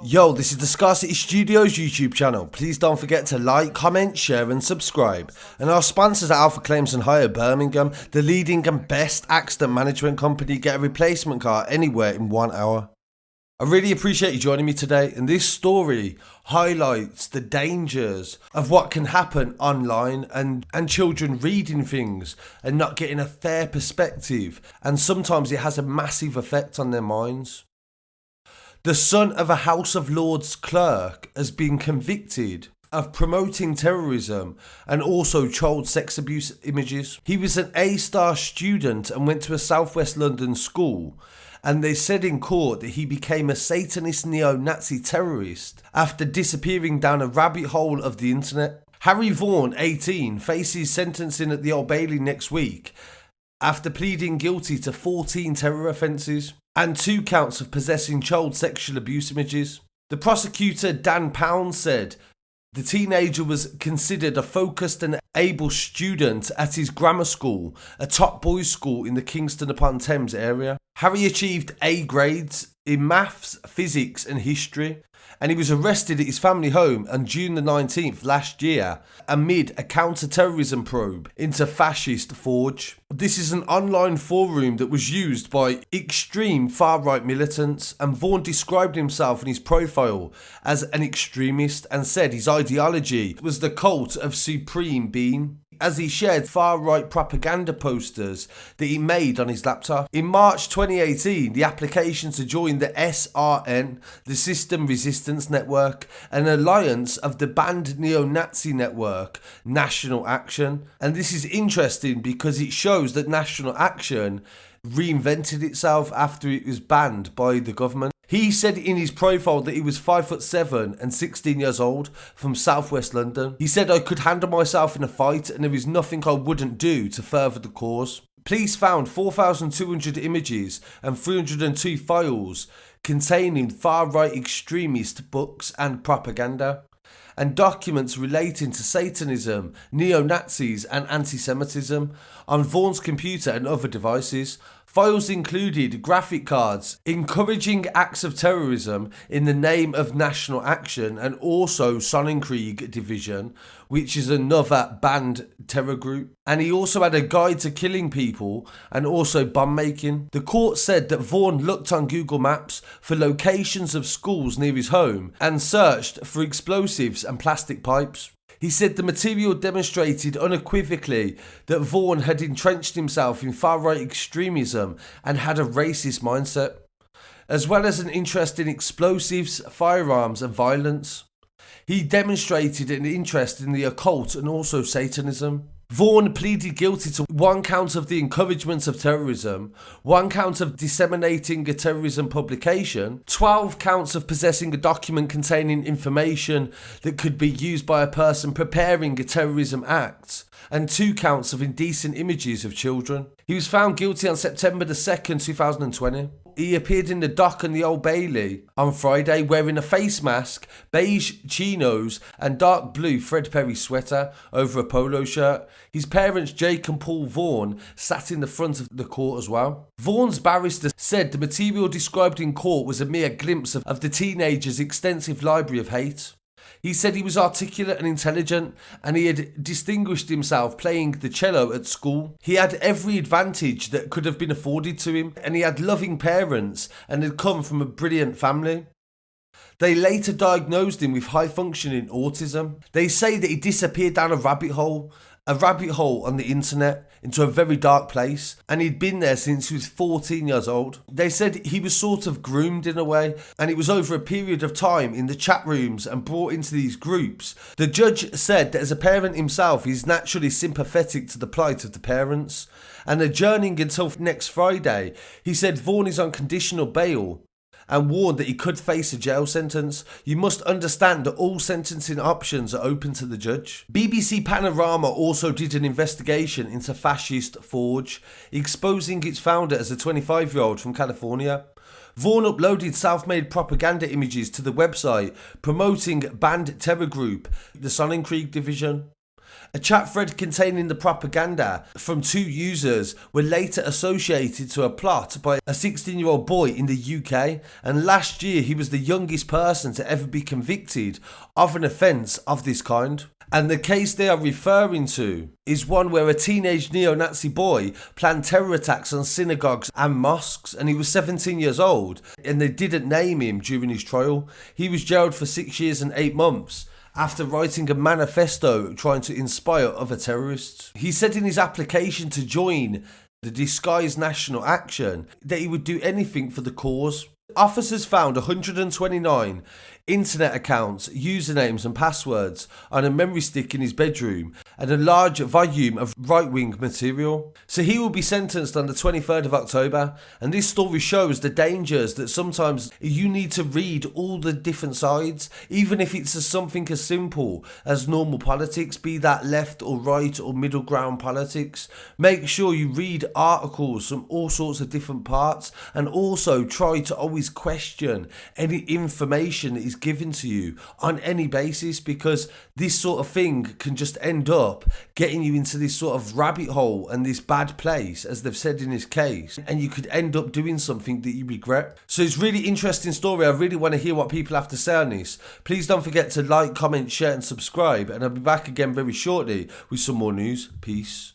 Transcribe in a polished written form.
Yo, this is the Scarcity Studios YouTube channel. Please don't forget to like, comment, share and subscribe. And our sponsors are Alpha Claims and Hire Birmingham, the leading and best accident management company. Get a replacement car anywhere in 1 hour. I really appreciate you joining me today, and this story highlights the dangers of what can happen online and children reading things and not getting a fair perspective, and sometimes it has a massive effect on their minds. The son of a House of Lords clerk has been convicted of promoting terrorism and also child sex abuse images. He was an A-star student and went to a southwest London school, and they said in court that he became a Satanist neo-Nazi terrorist after disappearing down a rabbit hole of the internet. Harry Vaughan, 18, faces sentencing at the Old Bailey next week after pleading guilty to 14 terror offences and 2 counts of possessing child sexual abuse images. The prosecutor Dan Pawson said the teenager was considered a focused and able student at his grammar school, a top boys' school in the Kingston-upon-Thames area. Harry achieved A grades in maths, physics and history, and he was arrested at his family home on June the 19th last year amid a counter-terrorism probe into Fascist Forge. This is an online forum that was used by extreme far-right militants, and Vaughan described himself in his profile as an extremist and said his ideology was the cult of supreme being, as he shared far-right propaganda posters that he made on his laptop. In March 2018, the application to join the Pxrn, the System Resistance Network, an alliance of the banned neo-Nazi network National Action. And this is interesting because it shows that National Action reinvented itself after it was banned by the government. He said in his profile that he was 5'7" and 16 years old from southwest London. He said, "I could handle myself in a fight and there is nothing I wouldn't do to further the cause." Police found 4,200 images and 302 files containing far-right extremist books and propaganda, and documents relating to Satanism, neo-Nazis and anti-Semitism on Vaughan's computer and other devices. Files included graphic cards encouraging acts of terrorism in the name of National Action and also Sonnenkrieg Division, which is another banned terror group. And he also had a guide to killing people and also bomb making. The court said that Vaughan looked on Google Maps for locations of schools near his home and searched for explosives and plastic pipes. He said the material demonstrated unequivocally that Vaughan had entrenched himself in far-right extremism and had a racist mindset, as well as an interest in explosives, firearms and violence. He demonstrated an interest in the occult and also Satanism. Vaughan pleaded guilty to 1 count of the encouragement of terrorism, 1 count of disseminating a terrorism publication, 12 counts of possessing a document containing information that could be used by a person preparing a terrorism act, and 2 counts of indecent images of children. He was found guilty on September the 2nd, 2020. He appeared in the dock in the Old Bailey on Friday wearing a face mask, beige chinos and dark blue threadberry sweater over a polo shirt. His parents, Jake and Paul Vaughan, sat in the front of the court as well. Vaughan's barrister said the material described in court was a mere glimpse of the teenager's extensive library of hate. He said he was articulate and intelligent, and he had distinguished himself playing the cello at school. He had every advantage that could have been afforded to him, and he had loving parents and had come from a brilliant family. They later diagnosed him with high-functioning autism. They say that he disappeared down a rabbit hole on the internet into a very dark place, and he'd been there since he was 14 years old. They said he was sort of groomed in a way, and it was over a period of time in the chat rooms and brought into these groups. The judge said that as a parent himself, he's naturally sympathetic to the plight of the parents, and adjourning until next Friday, he said Vaughan is on conditional bail and warned that he could face a jail sentence. You must understand that all sentencing options are open to the judge. BBC Panorama also did an investigation into Fascist Forge, exposing its founder as a 25-year-old from California. Vaughan uploaded self-made propaganda images to the website promoting banned terror group, the Sonnenkrieg Division. A chat thread containing the propaganda from 2 users were later associated to a plot by a 16-year-old boy in the UK, and last year he was the youngest person to ever be convicted of an offence of this kind. And the case they are referring to is one where a teenage neo-Nazi boy planned terror attacks on synagogues and mosques, and he was 17 years old, and they didn't name him during his trial. He was jailed for 6 years and 8 months after writing a manifesto trying to inspire other terrorists. He said in his application to join the disguised national action that he would do anything for the cause. Officers found 129 internet accounts, usernames and passwords on a memory stick in his bedroom and a large volume of right-wing material. So he will be sentenced on the 23rd of October, and this story shows the dangers that sometimes you need to read all the different sides, even if it's something as simple as normal politics, be that left or right or middle ground politics. Make sure you read articles from all sorts of different parts, and also try to always question any information that is given to you on any basis, because this sort of thing can just end up getting you into this sort of rabbit hole and this bad place, as they've said in this case, and you could end up doing something that you regret. So it's really interesting story. I really want to hear what people have to say on this. Please don't forget to like, comment, share and subscribe, and I'll be back again very shortly with some more news. Peace.